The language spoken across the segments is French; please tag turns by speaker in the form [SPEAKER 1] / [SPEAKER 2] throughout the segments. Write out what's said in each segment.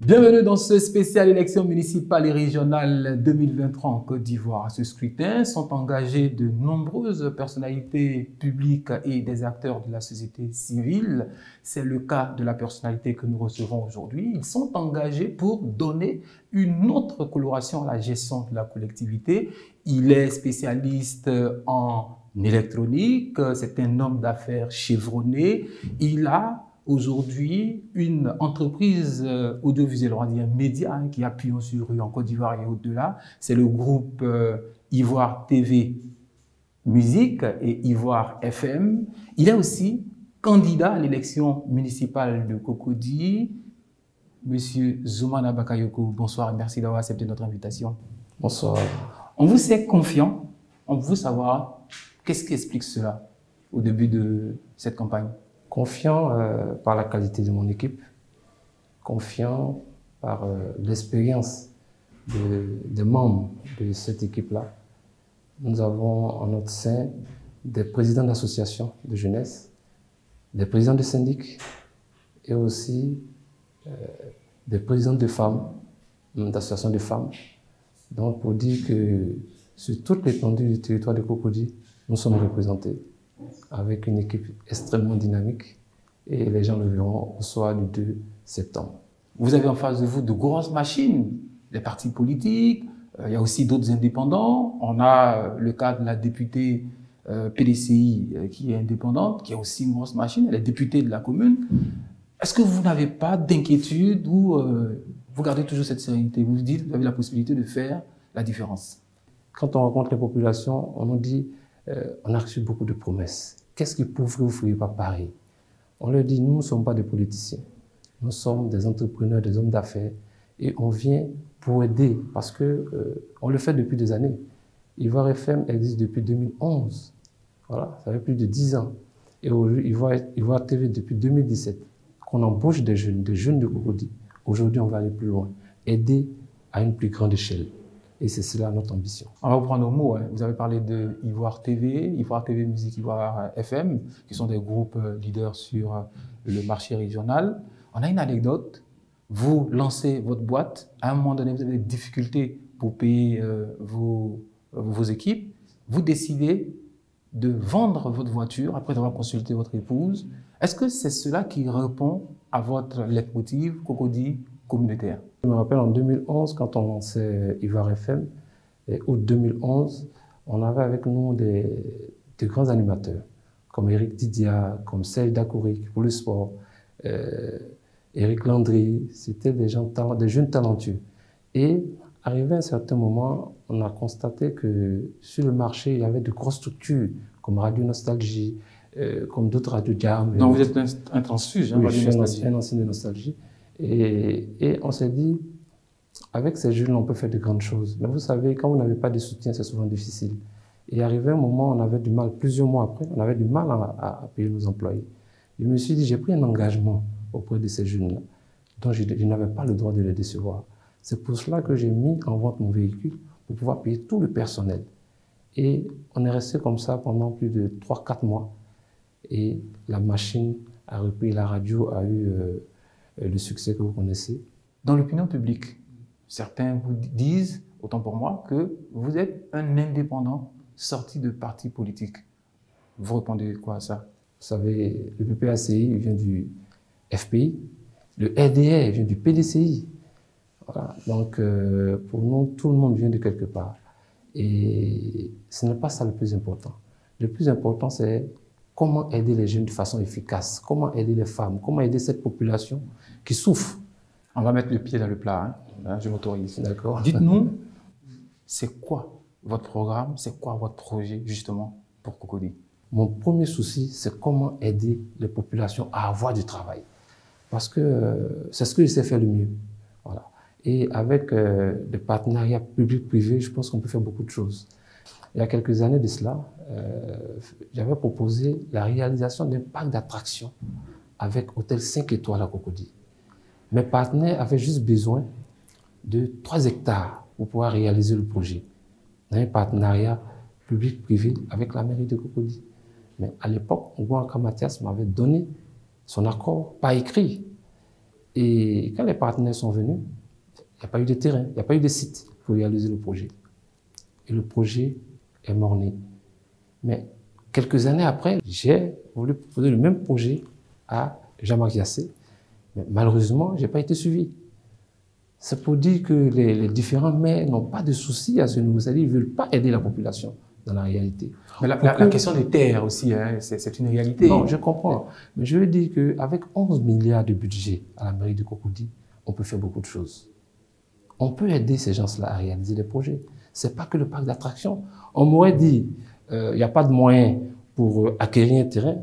[SPEAKER 1] Bienvenue dans ce spécial élection municipale et régionale 2023 en Côte d'Ivoire. À ce scrutin sont engagées de nombreuses personnalités publiques et des acteurs de la société civile. C'est le cas de la personnalité que nous recevons aujourd'hui. Ils sont engagés pour donner une autre coloration à la gestion de la collectivité. Il est spécialiste en électronique, c'est un homme d'affaires chevronné. Il a aujourd'hui une entreprise audiovisuelle, on va dire média, qui appuie sur rue en Côte d'Ivoire et au-delà. C'est le groupe Ivoire TV Musique et Ivoire FM. Il est aussi candidat à l'élection municipale de Cocody. Monsieur Zoumana Bakayoko, bonsoir et merci d'avoir accepté notre invitation.
[SPEAKER 2] Bonsoir.
[SPEAKER 1] On vous sait confiant, on veut savoir qu'est-ce qui explique cela au début de cette campagne.
[SPEAKER 2] Confiant par la qualité de mon équipe, confiant par l'expérience des membres de cette équipe-là. Nous avons en notre sein des présidents d'associations de jeunesse, des présidents de syndics et aussi des présidents de femmes, d'associations de femmes. Donc pour dire que sur toute l'étendue du territoire de Cocody, nous sommes représentés avec une équipe extrêmement dynamique et les gens le verront au soir du 2 septembre.
[SPEAKER 1] Vous avez en face de vous de grosses machines, les partis politiques, il y a aussi d'autres indépendants. On a le cas de la députée PDCI qui est indépendante, qui est aussi une grosse machine, elle est députée de la commune. Est-ce que vous n'avez pas d'inquiétude ou vous gardez toujours cette sérénité? Vous vous dites que vous avez la possibilité de faire la différence.
[SPEAKER 2] Quand on rencontre les populations, on nous dit on a reçu beaucoup de promesses. Qu'est-ce que vous ne feriez pas pareil? On leur dit, nous ne sommes pas des politiciens. Nous sommes des entrepreneurs, des hommes d'affaires. Et on vient pour aider parce qu'on le fait depuis des années. Ivoire FM existe depuis 2011. Voilà, ça fait plus de 10 ans. Et aujourd'hui, Ivoire TV depuis 2017. Qu'on embauche des jeunes de Cocody. Aujourd'hui, on va aller plus loin. Aider à une plus grande échelle. Et c'est cela notre ambition.
[SPEAKER 1] On va reprendre nos mots. Vous avez parlé de Ivoire TV Musique, Ivoire FM, qui sont des groupes leaders sur le marché régional. On a une anecdote. Vous lancez votre boîte. À un moment donné, vous avez des difficultés pour payer vos équipes. Vous décidez de vendre votre voiture après avoir consulté votre épouse. Est-ce que c'est cela qui répond à votre leitmotiv Cocody communautaire?
[SPEAKER 2] Je me rappelle en 2011, quand on lançait Ivoire FM, et août 2011, on avait avec nous des grands animateurs, comme Eric Didia, comme Serge Dakouri pour le sport, Eric Landry, c'était des jeunes talentueux. Et arrivé à un certain moment, on a constaté que sur le marché, il y avait de grosses structures, comme Radio Nostalgie, comme d'autres radios Jam.
[SPEAKER 1] Donc vous êtes un transfuge, hein,
[SPEAKER 2] oui,
[SPEAKER 1] Radio Nostalgie.
[SPEAKER 2] Je suis un ancien de Nostalgie. Et on s'est dit, avec ces jeunes, on peut faire de grandes choses. Mais vous savez, quand vous n'avez pas de soutien, c'est souvent difficile. Et arrivé un moment, on avait du mal, plusieurs mois après, on avait du mal à payer nos employés. Je me suis dit, j'ai pris un engagement auprès de ces jeunes-là, dont je n'avais pas le droit de les décevoir. C'est pour cela que j'ai mis en vente mon véhicule pour pouvoir payer tout le personnel. Et on est resté comme ça pendant plus de 3-4 mois. Et la machine a repris, la radio a eu le succès que vous connaissez.
[SPEAKER 1] Dans l'opinion publique, certains vous disent, autant pour moi, que vous êtes un indépendant sorti de parti politique. Vous répondez quoi à ça?
[SPEAKER 2] Vous savez, le PPACI vient du FPI, le RDR vient du PDCI. Voilà. Donc, pour nous, tout le monde vient de quelque part. Et ce n'est pas ça le plus important. Le plus important, c'est comment aider les jeunes de façon efficace, comment aider les femmes, comment aider cette population qui souffre.
[SPEAKER 1] On va mettre le pied dans le plat, hein, je m'autorise.
[SPEAKER 2] D'accord.
[SPEAKER 1] Dites-nous, c'est quoi votre programme, c'est quoi votre projet justement pour Cocody?
[SPEAKER 2] Mon premier souci, c'est comment aider les populations à avoir du travail. Parce que c'est ce que je sais faire le mieux. Voilà. Et avec des partenariats publics-privés, je pense qu'on peut faire beaucoup de choses. Il y a quelques années de cela, j'avais proposé la réalisation d'un parc d'attractions avec hôtel 5 étoiles à Cocody. Mes partenaires avaient juste besoin de 3 hectares pour pouvoir réaliser le projet. Dans un partenariat public-privé avec la mairie de Cocody. Mais à l'époque, Ngouanka Mathias m'avait donné son accord par écrit. Et quand les partenaires sont venus, il n'y a pas eu de terrain, il n'y a pas eu de site pour réaliser le projet. Et le projet est mort-né. Mais quelques années après, j'ai voulu proposer le même projet à Jean-Marc Yassé, mais malheureusement, je n'ai pas été suivi. C'est pour dire que les différents maires n'ont pas de soucis à ce niveau, c'est-à-dire qu'ils ne veulent pas aider la population dans la réalité.
[SPEAKER 1] Mais la question des terres aussi, hein, c'est une réalité.
[SPEAKER 2] Non, je comprends. Mais je veux dire qu'avec 11 milliards de budget à la mairie de Cocody, on peut faire beaucoup de choses. On peut aider ces gens-là à réaliser des projets. Ce n'est pas que le parc d'attractions. On m'aurait dit, il n'y a pas de moyens pour acquérir un terrain.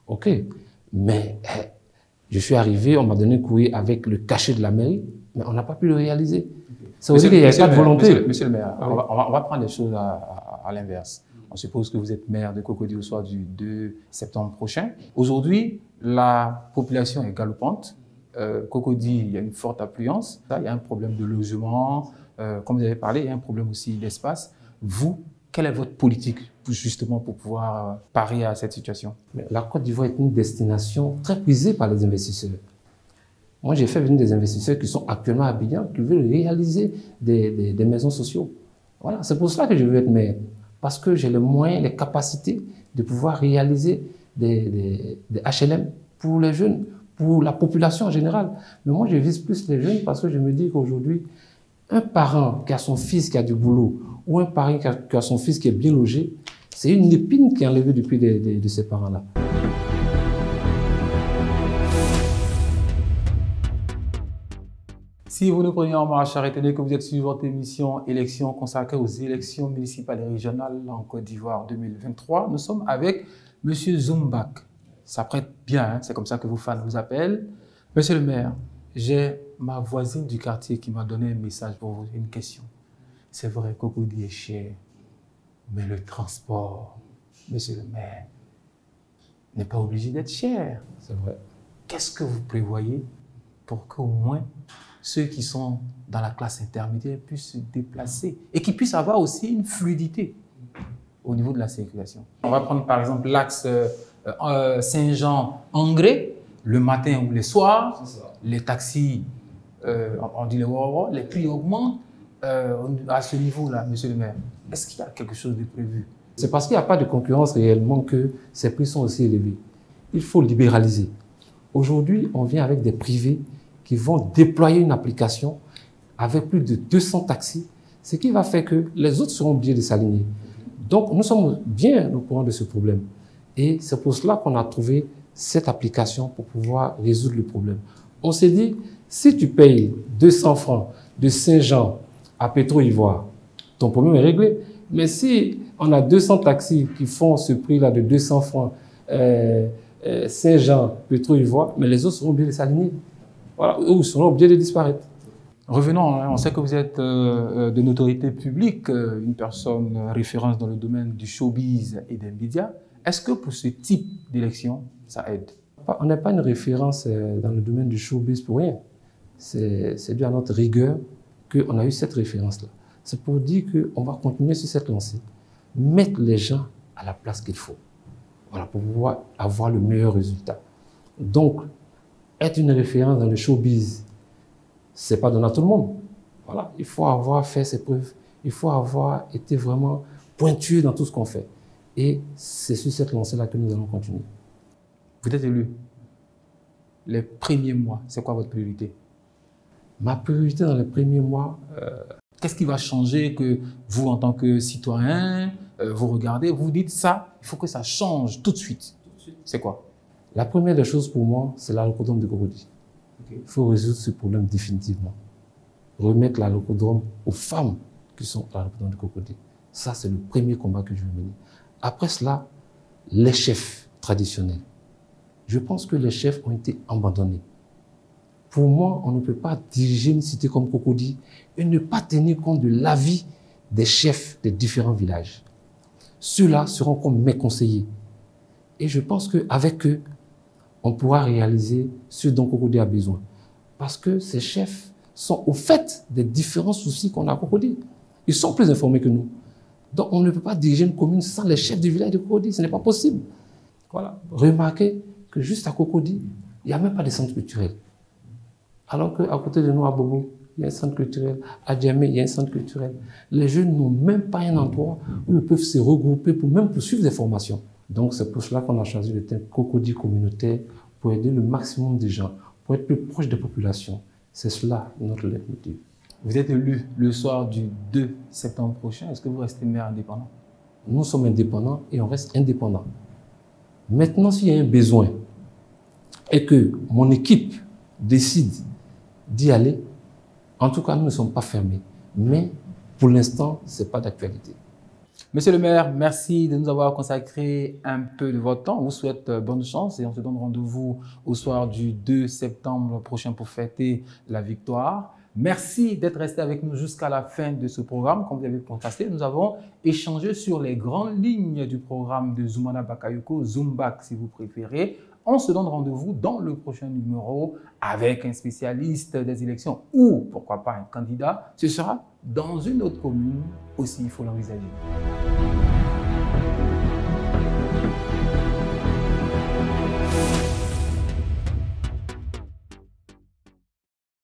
[SPEAKER 2] OK. Mais je suis arrivé, on m'a donné un courrier avec le cachet de la mairie, mais on n'a pas pu le réaliser. Ça veut dire qu'il n'y a pas de volonté.
[SPEAKER 1] Monsieur le maire, on va prendre les choses à l'inverse. On suppose que vous êtes maire de Cocody au soir du 2 septembre prochain. Aujourd'hui, la population est galopante. Cocody, il y a une forte affluence. Il y a un problème de logement. Comme vous avez parlé, il y a un problème aussi d'espace. Vous, quelle est votre politique justement pour pouvoir parer à cette situation?
[SPEAKER 2] La Côte d'Ivoire est une destination très prisée par les investisseurs. Moi, j'ai fait venir des investisseurs qui sont actuellement à Abidjan, qui veulent réaliser des maisons sociaux. Voilà, c'est pour cela que je veux être maire. Parce que j'ai les moyens, les capacités de pouvoir réaliser des HLM pour les jeunes, pour la population en général. Mais moi, je vise plus les jeunes parce que je me dis qu'aujourd'hui, un parent qui a son fils qui a du boulot ou un parent qui a son fils qui est bien logé, c'est une épine qui est enlevée depuis de ces parents-là.
[SPEAKER 1] Si vous nous prenez en marche, retenez que vous êtes sur votre émission Élections consacrée aux élections municipales et régionales en Côte d'Ivoire 2023. Nous sommes avec M. Zoumbak. Ça prête bien, hein? C'est comme ça que vos fans vous appellent. Monsieur le maire, j'ai ma voisine du quartier qui m'a donné un message pour vous, une question. C'est vrai, Cocody est cher, mais le transport, monsieur le maire, n'est pas obligé d'être cher.
[SPEAKER 2] C'est vrai.
[SPEAKER 1] Qu'est-ce que vous prévoyez pour qu'au moins ceux qui sont dans la classe intermédiaire puissent se déplacer et qu'ils puissent avoir aussi une fluidité au niveau de la circulation? On va prendre par exemple l'axe Saint-Jean-Engré, le matin ou le soir, les taxis, on dit les prix augmentent à ce niveau-là, monsieur le maire. Est-ce qu'il y a quelque chose de prévu?
[SPEAKER 2] C'est parce qu'il n'y a pas de concurrence réellement que ces prix sont aussi élevés. Il faut libéraliser. Aujourd'hui, on vient avec des privés qui vont déployer une application avec plus de 200 taxis, ce qui va faire que les autres seront obligés de s'aligner. Donc, nous sommes bien au courant de ce problème. Et c'est pour cela qu'on a trouvé cette application pour pouvoir résoudre le problème. On s'est dit, si tu payes 200 francs de Saint-Jean à Petro-Ivoire, ton problème est réglé. Mais si on a 200 taxis qui font ce prix-là de 200 francs Saint-Jean, Petro-Ivoire, mais les autres seront obligés de s'aligner. Voilà, ou seront obligés de disparaître.
[SPEAKER 1] Revenons, hein, on sait que vous êtes de notoriété publique, une personne référence dans le domaine du showbiz et des médias. Est-ce que pour ce type d'élection, ça aide?
[SPEAKER 2] On n'est pas une référence dans le domaine du showbiz pour rien. C'est dû à notre rigueur qu'on a eu cette référence-là. C'est pour dire qu'on va continuer sur cette lancée, mettre les gens à la place qu'il faut, voilà, pour pouvoir avoir le meilleur résultat. Donc, être une référence dans le showbiz, ce n'est pas donné à tout le monde. Voilà, il faut avoir fait ses preuves, il faut avoir été vraiment pointueux dans tout ce qu'on fait. Et c'est sur cette lancée-là que nous allons continuer.
[SPEAKER 1] Vous êtes élu. Les premiers mois, c'est quoi votre priorité?
[SPEAKER 2] Ma priorité dans les premiers mois...
[SPEAKER 1] Qu'est-ce qui va changer que vous, en tant que citoyen, vous regardez, vous dites ça, il faut que ça change tout de suite? C'est quoi?
[SPEAKER 2] La première des choses pour moi, c'est l'alocodrome de Cocody. Il faut résoudre ce problème définitivement. Remettre l'alocodrome aux femmes qui sont à l'alocodrome de Cocody. Ça, c'est le premier combat que je veux mener. Après cela, les chefs traditionnels. Je pense que les chefs ont été abandonnés. Pour moi, on ne peut pas diriger une cité comme Cocody et ne pas tenir compte de l'avis des chefs des différents villages. Ceux-là seront comme mes conseillers. Et je pense qu'avec eux, on pourra réaliser ce dont Cocody a besoin. Parce que ces chefs sont au fait des différents soucis qu'on a à Cocody. Ils sont plus informés que nous. Donc, on ne peut pas diriger une commune sans les chefs du village de Cocody. Ce n'est pas possible. Voilà. Remarquez que juste à Cocody, il n'y a même pas de centre culturel. Alors qu'à côté de nous, à Bobo, il y a un centre culturel. À Djamé, il y a un centre culturel. Les jeunes n'ont même pas un endroit où ils peuvent se regrouper pour même poursuivre des formations. Donc, c'est pour cela qu'on a choisi le thème Cocody communautaire pour aider le maximum de gens, pour être plus proche des populations. C'est cela notre leitmotiv.
[SPEAKER 1] Vous êtes élu le soir du 2 septembre prochain. Est-ce que vous restez maire indépendant?
[SPEAKER 2] Nous sommes indépendants et on reste indépendants. Maintenant, s'il y a un besoin et que mon équipe décide d'y aller, en tout cas, nous ne sommes pas fermés. Mais pour l'instant, ce n'est pas d'actualité.
[SPEAKER 1] Monsieur le maire, merci de nous avoir consacré un peu de votre temps. On vous souhaite bonne chance et on se donne rendez-vous au soir du 2 septembre prochain pour fêter la victoire. Merci d'être resté avec nous jusqu'à la fin de ce programme. Comme vous avez constaté, nous avons échangé sur les grandes lignes du programme de Zoumana Bakayoko, Zumbac si vous préférez. On se donne rendez-vous dans le prochain numéro avec un spécialiste des élections ou pourquoi pas un candidat. Ce sera dans une autre commune aussi, il faut l'envisager.